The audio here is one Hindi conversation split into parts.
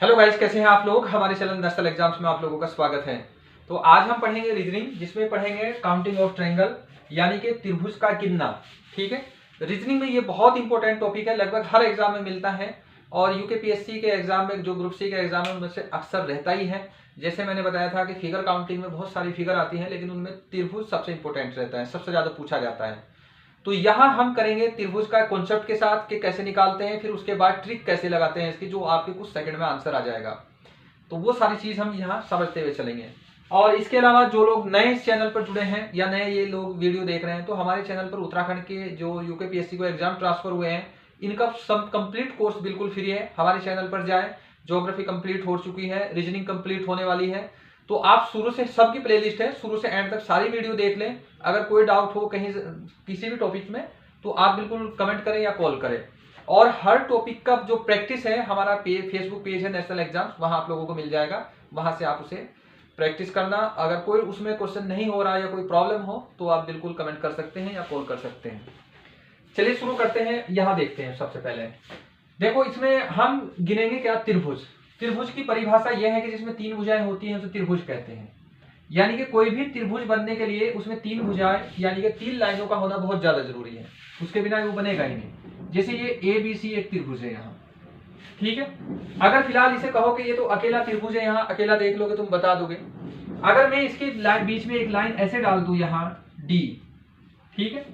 हेलो गाइस, कैसे हैं आप लोग। हमारे चैनल नेशनल एग्जाम्स में आप लोगों का स्वागत है। तो आज हम पढ़ेंगे रीजनिंग, जिसमें पढ़ेंगे काउंटिंग ऑफ ट्रायंगल यानी कि त्रिभुज का गिनना। ठीक है, रीजनिंग में ये बहुत इंपॉर्टेंट टॉपिक है, लगभग हर एग्जाम में मिलता है और यूकेपीएससी के एग्जाम में, जो ग्रुप सी के एग्जाम है उनमें से अक्सर रहता ही है। जैसे मैंने बताया था कि फिगर काउंटिंग में बहुत सारी फिगर आती है, लेकिन उनमें त्रिभुज सबसे इंपॉर्टेंट रहता है, सबसे ज्यादा पूछा जाता है। तो यहां हम करेंगे त्रिभुज का कॉन्सेप्ट के साथ कि कैसे निकालते हैं, फिर उसके बाद ट्रिक कैसे लगाते हैं इसकी, जो आपके कुछ सेकंड में आंसर आ जाएगा। तो वो सारी चीज हम यहाँ समझते हुए चलेंगे। और इसके अलावा जो लोग नए इस चैनल पर जुड़े हैं या नए ये लोग वीडियो देख रहे हैं, तो हमारे चैनल पर उत्तराखंड के जो यूकेपीएससी को एग्जाम ट्रांसफर हुए हैं, इनका सब कंप्लीट कोर्स बिल्कुल फ्री है। हमारे चैनल पर जाए, ज्योग्राफी कंप्लीट हो चुकी है, रीजनिंग कंप्लीट होने वाली है। तो आप शुरू से, सबकी प्लेलिस्ट है, शुरू से एंड तक सारी वीडियो देख लें। अगर कोई डाउट हो कहीं किसी भी टॉपिक में, तो आप बिल्कुल कमेंट करें या कॉल करें। और हर टॉपिक का जो प्रैक्टिस है, हमारा फेसबुक पेज है नेशनल एग्जाम्स, वहां आप लोगों को मिल जाएगा। वहां से आप उसे प्रैक्टिस करना। अगर कोई उसमें क्वेश्चन नहीं हो रहा या कोई प्रॉब्लम हो, तो आप बिल्कुल कमेंट कर सकते हैं या कॉल कर सकते हैं। चलिए शुरू करते हैं। यहां देखते हैं, सबसे पहले देखो, इसमें हम गिनेंगे क्या, त्रिभुज। त्रिभुज की परिभाषा यह है कि जिसमें तीन भुजाएं होती हैं तो त्रिभुज कहते हैं। यानी कि कोई भी त्रिभुज बनने के लिए उसमें तीन भुजाएं यानी कि तीन लाइनों का होना बहुत ज्यादा जरूरी है, उसके बिना वो बनेगा ही नहीं। जैसे ये ABC एक त्रिभुज है यहाँ, ठीक है। अगर फिलहाल इसे कहो कि ये तो अकेला त्रिभुज है, यहाँ अकेला देख लोगे तुम बता दोगे। अगर मैं इसके बीच में एक लाइन ऐसे डाल दूं यहाँ D, ठीक है,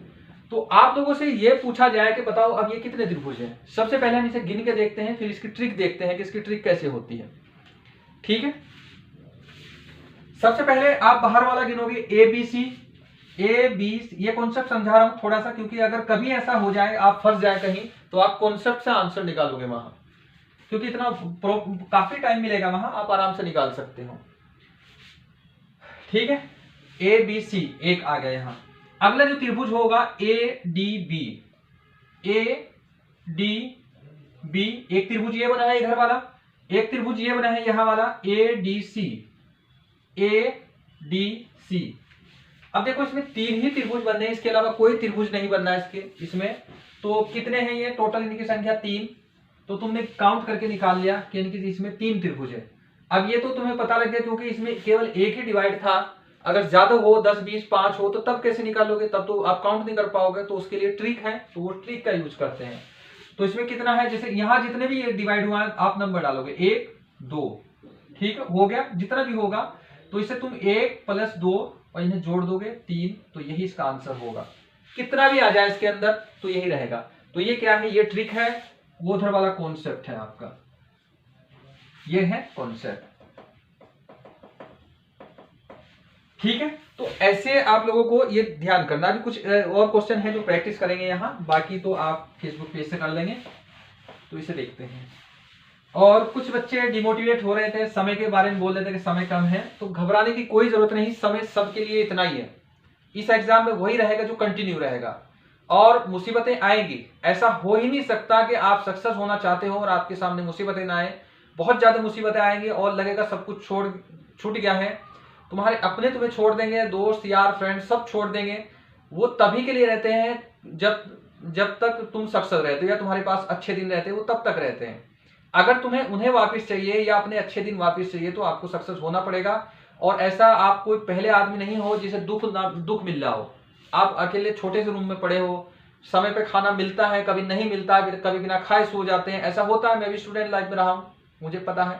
तो आप लोगों से ये पूछा जाए कि बताओ अब ये कितने त्रिभुज हैं। सबसे पहले हम इसे गिन के देखते हैं, फिर इसकी ट्रिक देखते हैं कि इसकी ट्रिक कैसे होती है। ठीक है, सबसे पहले आप बाहर वाला गिनोगे ABC। ये कॉन्सेप्ट समझा रहा हूं थोड़ा सा, क्योंकि अगर कभी ऐसा हो जाए आप फंस जाए कहीं, तो आप कॉन्सेप्ट से आंसर निकालोगे वहां, क्योंकि इतना काफी टाइम मिलेगा वहां, आप आराम से निकाल सकते हो। ठीक है, ABC एक आ गया यहां। अगला जो त्रिभुज होगा ADB। ADB एक त्रिभुज ये बना है इधर वाला, एक त्रिभुज ये बना है यहां वाला ADC। अब देखो, इसमें तीन ही त्रिभुज बनने हैं, इसके अलावा कोई त्रिभुज नहीं बनना है इसमें। तो कितने हैं ये टोटल, इनकी संख्या तीन। तो तुमने काउंट करके निकाल लिया कि इनकी इसमें तीन त्रिभुज है। अब ये तो तुम्हें पता लग गया, क्योंकि इसमें केवल एक ही डिवाइड था। अगर ज्यादा हो 10 20 5 हो तो तब कैसे निकालोगे, तब तो आप काउंट नहीं कर पाओगे। तो उसके लिए ट्रिक है, तो वो ट्रिक का यूज करते हैं। तो इसमें कितना है, जैसे यहां जितने भी डिवाइड हुआ है आप नंबर डालोगे 1 2, ठीक हो गया। जितना भी होगा तो इसे तुम 1 + 2 और इन्हें जोड़ दोगे 3, तो यही इसका आंसर होगा। कितना भी आ जाए इसके अंदर तो यही रहेगा। तो ये क्या है, ये ट्रिक है, वो उधर वाला कॉन्सेप्ट है आपका, ये है कॉन्सेप्ट। ठीक है, तो ऐसे आप लोगों को ये ध्यान करना। अभी कुछ और क्वेश्चन है जो प्रैक्टिस करेंगे यहाँ, बाकी तो आप फेसबुक पेज से कर लेंगे। तो इसे देखते हैं। और कुछ बच्चे डिमोटिवेट हो रहे थे, समय के बारे में बोल रहे थे कि समय कम है। तो घबराने की कोई जरूरत नहीं, समय सबके लिए इतना ही है। इस एग्जाम में वही रहेगा जो कंटिन्यू रहेगा। और मुसीबतें आएंगी, ऐसा हो ही नहीं सकता कि आप सक्सेस होना चाहते हो और आपके सामने मुसीबतें ना आए। बहुत ज्यादा मुसीबतें आएंगी और लगेगा सब कुछ छूट गया है। तुम्हारे अपने तुम्हें छोड़ देंगे, दोस्त यार फ्रेंड सब छोड़ देंगे। वो तभी के लिए रहते हैं जब तक तुम सक्सेस रहते हो या तुम्हारे पास अच्छे दिन रहते हो, वो तब तक रहते हैं। अगर तुम्हें उन्हें वापस चाहिए या अपने अच्छे दिन वापस चाहिए, तो आपको सक्सेस होना पड़ेगा। और ऐसा आप कोई पहले आदमी नहीं हो जिसे दुख मिल रहा हो। आप अकेले छोटे से रूम में पड़े हो, समय पे खाना मिलता है, कभी नहीं मिलता है, कभी बिना खाए सो जाते हैं, ऐसा होता है। मैं भी स्टूडेंट लाइफ में रहा हूं, मुझे पता है।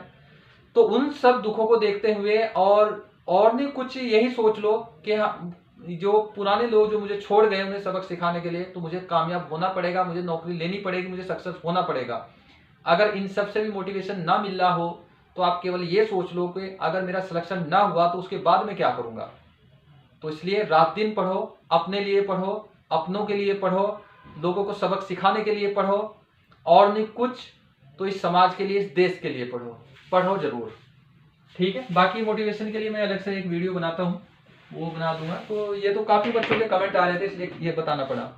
तो उन सब दुखों को देखते हुए और नहीं कुछ, यही सोच लो कि हाँ, जो पुराने लोग जो मुझे छोड़ गए उन्हें सबक सिखाने के लिए, तो मुझे कामयाब होना पड़ेगा, मुझे नौकरी लेनी पड़ेगी, मुझे सक्सेस होना पड़ेगा। अगर इन सब से भी मोटिवेशन ना मिल रहा हो, तो आप केवल ये सोच लो कि अगर मेरा सिलेक्शन ना हुआ तो उसके बाद में क्या करूंगा। तो इसलिए रात दिन पढ़ो, अपने लिए पढ़ो, अपनों के लिए पढ़ो, लोगों को सबक सिखाने के लिए पढ़ो, और नहीं कुछ तो इस समाज के लिए, इस देश के लिए पढ़ो जरूर। ठीक है, बाकी मोटिवेशन के लिए मैं अलग से एक वीडियो बनाता हूँ, वो बना दूंगा। तो ये तो काफी बच्चों के कमेंट आ रहे थे, इसलिए ये बताना पड़ा।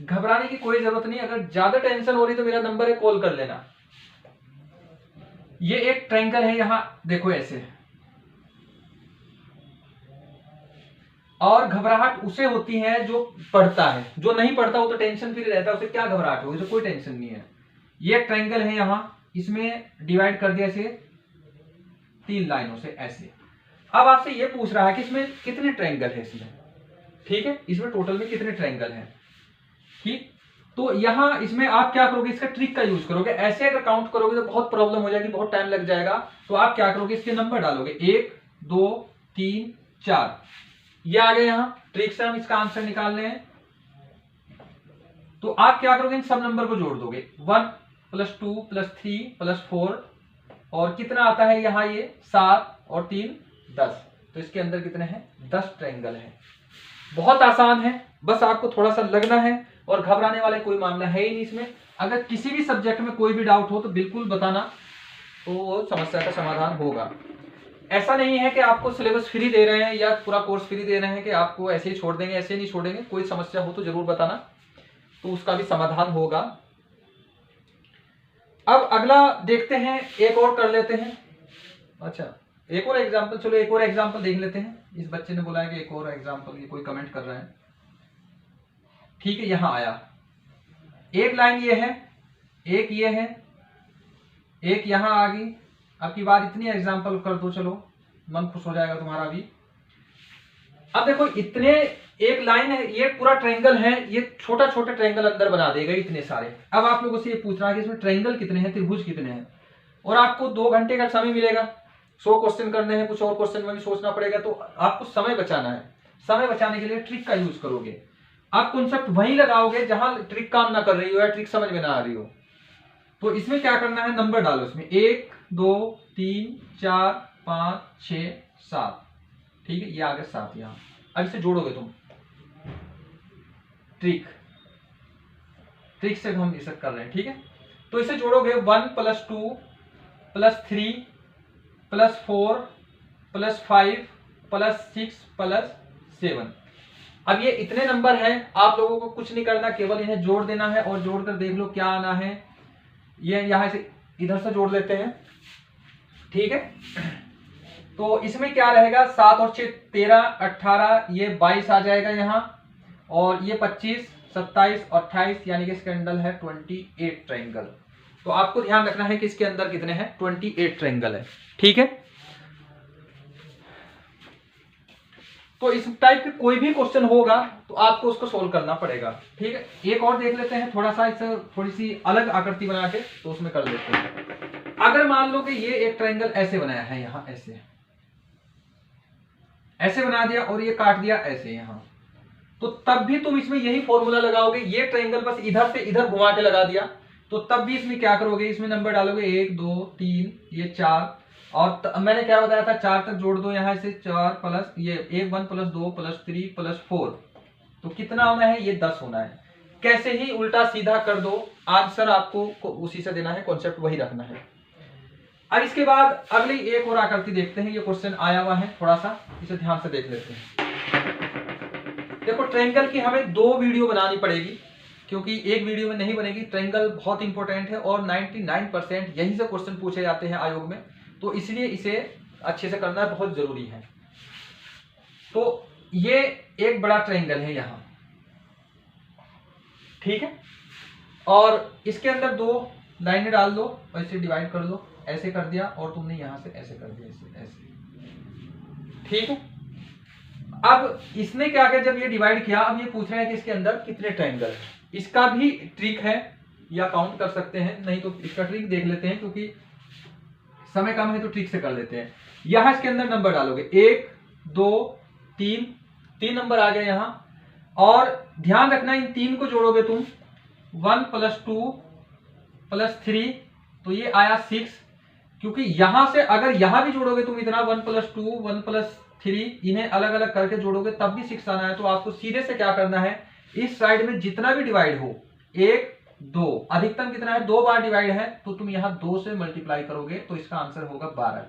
घबराने की कोई जरूरत नहीं। अगर ज्यादा टेंशन हो रही तो मेरा नंबर है, कॉल कर लेना। ये एक ट्रायंगल है, यहां देखो ऐसे। और घबराहट उसे होती है जो पढ़ता है, जो नहीं पढ़ता वो तो टेंशन फ्री रहता है, उसे क्या घबराहट होगी, उसे कोई टेंशन नहीं है। ये एक ट्रायंगल है यहाँ, इसमें डिवाइड कर दिया इसे 3 लाइनों से ऐसे। अब आपसे ये पूछ रहा है कि इसमें कितने ट्रायंगल है इसमें, ठीक है, इसमें टोटल में कितने ट्रायंगल हैं, ठीक। तो यहां इसमें आप क्या करोगे, इसका ट्रिक का यूज करोगे। ऐसे अगर काउंट करोगे तो बहुत प्रॉब्लम हो जाएगी, बहुत टाइम लग जाएगा। तो आप क्या करोगे, इसके नंबर डालोगे 1 2 3 4, ये आ गए। यहां ट्रिक से हम इसका आंसर निकाल रहे हैं। तो आप क्या करोगे, इन सब नंबर को जोड़ दोगे, 1 + 2 + 3 + 4, और कितना आता है यहां, ये 7 और 3 10। तो इसके अंदर कितने हैं, 10 ट्रायंगल है। बहुत आसान है, बस आपको थोड़ा सा लगना है, और घबराने वाले कोई मामला है ही नहीं इसमें। अगर किसी भी सब्जेक्ट में कोई भी डाउट हो तो बिल्कुल बताना, तो वो समस्या का समाधान होगा। ऐसा नहीं है कि आपको सिलेबस फ्री दे रहे हैं या पूरा कोर्स फ्री दे रहे हैं कि आपको ऐसे ही छोड़ देंगे, ऐसे नहीं छोड़ेंगे। कोई समस्या हो तो जरूर बताना, तो उसका भी समाधान होगा। अब अगला देखते हैं, एक और कर लेते हैं। अच्छा, एक और एग्जाम्पल, चलो एक और एग्जाम्पल देख लेते हैं। इस बच्चे ने बोला है कि एक और एग्जाम्पल, ये कोई कमेंट कर रहा है, ठीक है। यहां आया, एक लाइन ये है, एक ये है, एक यहां आ गई। अब की बार इतनी एग्जाम्पल कर दो, चलो मन खुश हो जाएगा तुम्हारा भी। अब देखो, इतने एक लाइन है, ये पूरा ट्रायंगल है, ये छोटा छोटा ट्रायंगल अंदर बना देगा इतने सारे। अब आप लोगों से ये पूछ रहा है कि इसमें ट्रायंगल कितने हैं, त्रिभुज कितने हैं, और आपको 2 घंटे का समय मिलेगा। 100 क्वेश्चन करने हैं, कुछ और क्वेश्चन में भी सोचना पड़ेगा, तो आपको समय बचाना है। समय बचाने के लिए ट्रिक का यूज करोगे। आप कॉन्सेप्ट वहीं लगाओगे जहां ट्रिक काम ना कर रही हो या ट्रिक समझ में ना आ रही हो। तो इसमें क्या करना है, नंबर डालो इसमें 1 2 3 4 5 6 7, ठीक है, ये आ गया 7 यहां। अब इसे जोड़ोगे तुम, ट्रिक से हम इसे कर रहे हैं, ठीक है। तो इसे जोड़ोगे 1 + 2 + 3 + 4 + 5 + 6 + 7। अब ये इतने नंबर हैं, आप लोगों को कुछ नहीं करना, केवल इन्हें जोड़ देना है, और जोड़कर देख लो क्या आना है। ये यहां से इधर से जोड़ लेते हैं, ठीक है। तो इसमें क्या रहेगा, 7 और 6 13 18, ये 22 आ जाएगा यहां, और ये 25 27 और 28, यानी कि इसके अंदर है 28 ट्रायंगल। तो आपको ध्यान रखना है कि इसके अंदर कितने हैं, 28 ट्रायंगल है, ठीक है। तो इस टाइप के कोई भी क्वेश्चन होगा तो आपको उसको सोल्व करना पड़ेगा, ठीक है। एक और देख लेते हैं, थोड़ा सा इसे थोड़ी सी अलग आकृति बना के, तो उसमें कर लेते हैं। अगर मान लो कि ये एक ट्रायंगल ऐसे बनाया है, यहां ऐसे बना दिया, और ये काट दिया ऐसे यहां, तो तब भी तुम इसमें यही फॉर्मूला लगाओगे। ये ट्रायंगल बस इधर से इधर घुमा के लगा दिया, तो तब भी इसमें क्या करोगे, इसमें नंबर डालोगे 1 2 3, ये 4, और मैंने क्या बताया था, 4 तक जोड़ दो यहां से, 4 प्लस ये 1 1 + 2 + 3 + 4, तो कितना होना है, ये 10 होना है। कैसे ही उल्टा सीधा कर दो, आंसर आपको उसी से देना है, कॉन्सेप्ट वही रखना है। अब इसके बाद अगली एक और आकृति देखते हैं। ये क्वेश्चन आया हुआ है, थोड़ा सा इसे ध्यान से देख लेते हैं। देखो, ट्रायंगल की हमें 2 वीडियो बनानी पड़ेगी, क्योंकि एक वीडियो में नहीं बनेगी। ट्रायंगल बहुत इंपॉर्टेंट है, और 99% यहीं से क्वेश्चन पूछे जाते हैं आयोग में, तो इसलिए इसे अच्छे से करना बहुत जरूरी है। तो ये एक बड़ा ट्रायंगल है यहां, ठीक है, और इसके अंदर 2 लाइनें डाल दो, और इसे डिवाइड कर दो, ऐसे कर दिया, और तुमने यहां से ऐसे कर दिया, ऐसे, ठीक है। अब इसने क्या किया, जब ये डिवाइड किया, अब ये पूछ रहे हैं कि इसके अंदर कितने ट्रायंगल है। इसका भी ट्रिक है, या काउंट कर सकते हैं, नहीं तो इसका ट्रिक देख लेते हैं, क्योंकि समय कम है तो ट्रिक से कर लेते हैं। यहां इसके अंदर नंबर डालोगे 1 2 3 नंबर आ गए यहां, और ध्यान रखना इन 3 को जोड़ोगे तुम, 1 + 2 + 3, तो ये आया 6, क्योंकि यहां से अगर यहां भी जोड़ोगे तुम इतना 1 + 2 1 + 3, इन्हें अलग अलग करके जोड़ोगे तब भी 6 आना है। तो आपको सीधे से क्या करना है, इस साइड में जितना भी डिवाइड हो, 1 2, अधिकतम कितना है, 2 बार डिवाइड है, तो तुम यहां 2 से मल्टीप्लाई करोगे, तो इसका आंसर होगा 12।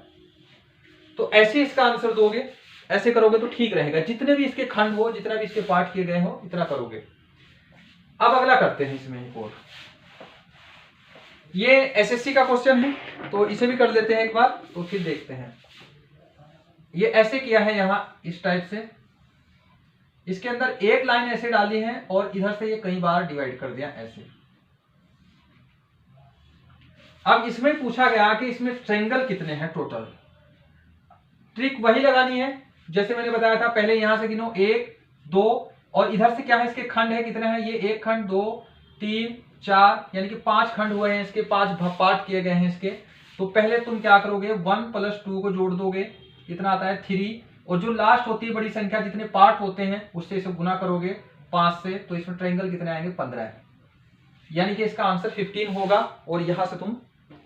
तो ऐसे इसका आंसर दोगे, ऐसे करोगे तो ठीक रहेगा। जितने भी इसके खंड हो, जितना भी इसके पार्ट किए गए हो, इतना करोगे। अब अगला करते हैं इसमें एक और, ये एसएससी का क्वेश्चन है, तो इसे भी कर लेते हैं एक बार, तो फिर देखते हैं। ये ऐसे किया है यहां, इस टाइप से, इसके अंदर एक लाइन ऐसे डाली है, और इधर से ये कई बार डिवाइड कर दिया ऐसे। अब इसमें पूछा गया कि इसमें ट्रायंगल कितने हैं टोटल। ट्रिक वही लगानी है जैसे मैंने बताया था, पहले यहां से गिनो 1 2 और इधर से क्या है इसके खंड है कितने हैं, ये 1 खंड 2 3 4 यानी कि 5 खंड हुए हैं इसके, 5 पार्ट किए गए हैं इसके। तो पहले तुम क्या करोगे 1 + 2 को जोड़ दोगे, कितना आता है 3, और जो लास्ट होती है बड़ी संख्या जितने पार्ट होते हैं उससे इसे गुना करोगे 5 से, तो इसमें ट्रायंगल कितने आएंगे 15, यानी कि इसका आंसर 15 होगा। और यहां से तुम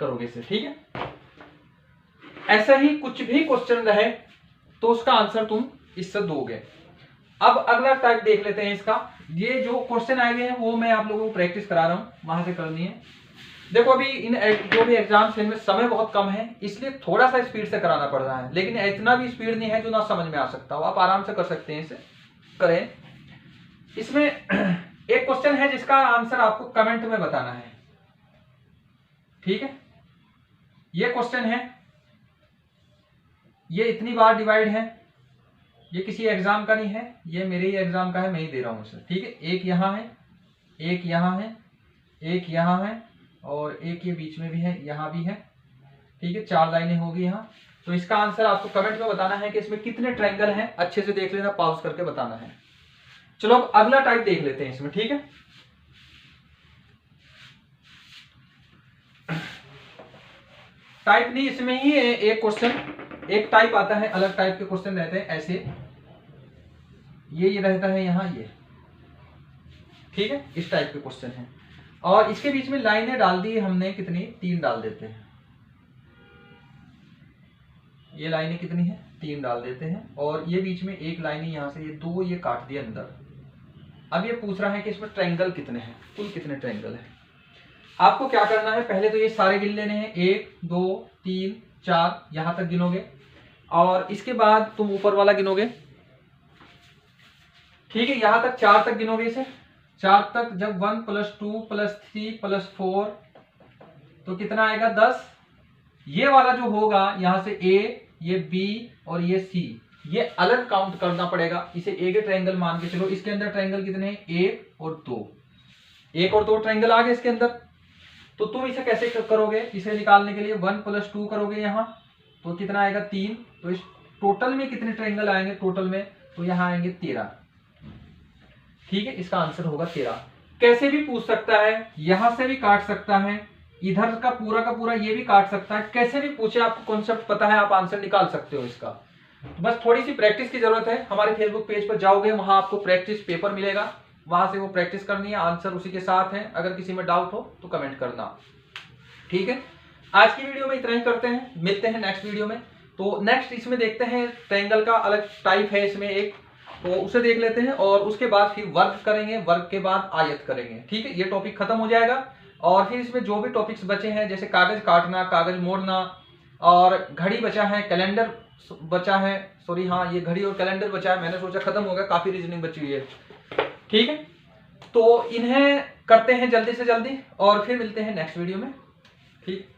करोगे इसे, ठीक है। ऐसा ही कुछ भी क्वेश्चन रहे तो उसका आंसर तुम इससे दोगे। अब अगला टाइप देख लेते हैं इसका। ये जो क्वेश्चन आए हुए हैं वो मैं आप लोगों को प्रैक्टिस करा रहा हूं, वहां से करनी है। देखो अभी इन जो भी एग्जाम्स हैं इनमें समय बहुत कम है, इसलिए थोड़ा सा स्पीड से कराना पड़ रहा है, लेकिन इतना भी स्पीड नहीं है जो ना समझ में आ सकता हो, आप आराम से कर सकते हैं इसे, करें। इसमें एक क्वेश्चन है जिसका आंसर आपको कमेंट में बताना है, ठीक है। ये क्वेश्चन है, ये इतनी बार डिवाइड है, ये किसी एग्जाम का नहीं है, ये मेरे ही एग्जाम का है, मैं ही दे रहा हूं इसे, ठीक है। एक यहां है, एक यहां है, एक यहां है और एक ये बीच में भी है, यहां भी है, ठीक है। 4 लाइनें होगी यहां। तो इसका आंसर आपको कमेंट में बताना है कि इसमें कितने ट्रायंगल हैं, अच्छे से देख लेना, पॉज करके बताना है। चलो अब अगला टाइप देख लेते हैं इसमें, ठीक है। टाइप नहीं, इसमें ही एक क्वेश्चन, एक टाइप आता है, अलग टाइप के क्वेश्चन रहते हैं ऐसे, ये रहता है यहां, ये ठीक है, इस टाइप के क्वेश्चन है। और इसके बीच में लाइनें डाल दी हमने, कितनी 3 डाल देते हैं, ये लाइनें कितनी है 3 डाल देते हैं, और ये बीच में एक लाइन यहां से ये 2 ये काट दिया अंदर। अब ये पूछ रहा है कि इसमें ट्रायंगल कितने हैं, कुल कितने ट्रायंगल है। आपको क्या करना है, पहले तो ये सारे गिन लेने हैं, 1 2 3 4 यहां तक गिनोगे, और इसके बाद तुम ऊपर वाला गिनोगे, ठीक है। यहां तक 4 तक गिनोगे इसे, 4 तक जब 1 + 2 + 3 + 4 तो कितना आएगा 10। ये वाला जो होगा यहां से A, ये B और ये C, ये अलग काउंट करना पड़ेगा, इसे एक ट्रायंगल मान के चलो। इसके अंदर ट्रायंगल कितने हैं 1 और 2, 1 और 2 ट्रायंगल आ गए इसके अंदर। तो तुम इसे कैसे करोगे, इसे निकालने के लिए 1 + 2 करोगे यहां, तो कितना आएगा 3। तो इस टोटल में कितने ट्रायंगल आएंगे टोटल में, तो यहां आएंगे 13, ठीक है। इसका आंसर होगा 13। कैसे भी पूछ सकता है, यहां से भी काट सकता है, इधर का पूरा ये भी काट सकता है, कैसे भी पूछे, आपको कॉन्सेप्ट पता है, आप आंसर निकाल सकते हो इसका। तो बस थोड़ी सी प्रैक्टिस की जरूरत है। हमारे फेसबुक पेज पर जाओगे, वहां आपको प्रैक्टिस पेपर मिलेगा, वहां से वो प्रैक्टिस करनी है, आंसर उसी के साथ है। अगर किसी में डाउट हो तो कमेंट करना, ठीक है। आज की वीडियो में इतना ही करते हैं, मिलते हैं नेक्स्ट वीडियो में। तो नेक्स्ट इसमें देखते हैं ट्रायंगल का अलग टाइप है इसमें एक, तो उसे देख लेते हैं, और उसके बाद फिर वर्ग करेंगे, वर्ग के बाद आयत करेंगे, ठीक है। ये टॉपिक खत्म हो जाएगा, और फिर इसमें जो भी टॉपिक्स बचे हैं जैसे कागज काटना, कागज मोड़ना, और घड़ी बचा है, कैलेंडर बचा है, सॉरी हाँ ये घड़ी और कैलेंडर बचा है, मैंने सोचा खत्म हो गया, काफी रीजनिंग बची हुई है, ठीक है। तो इन्हें करते हैं जल्दी से जल्दी, और फिर मिलते हैं नेक्स्ट वीडियो में, ठीक।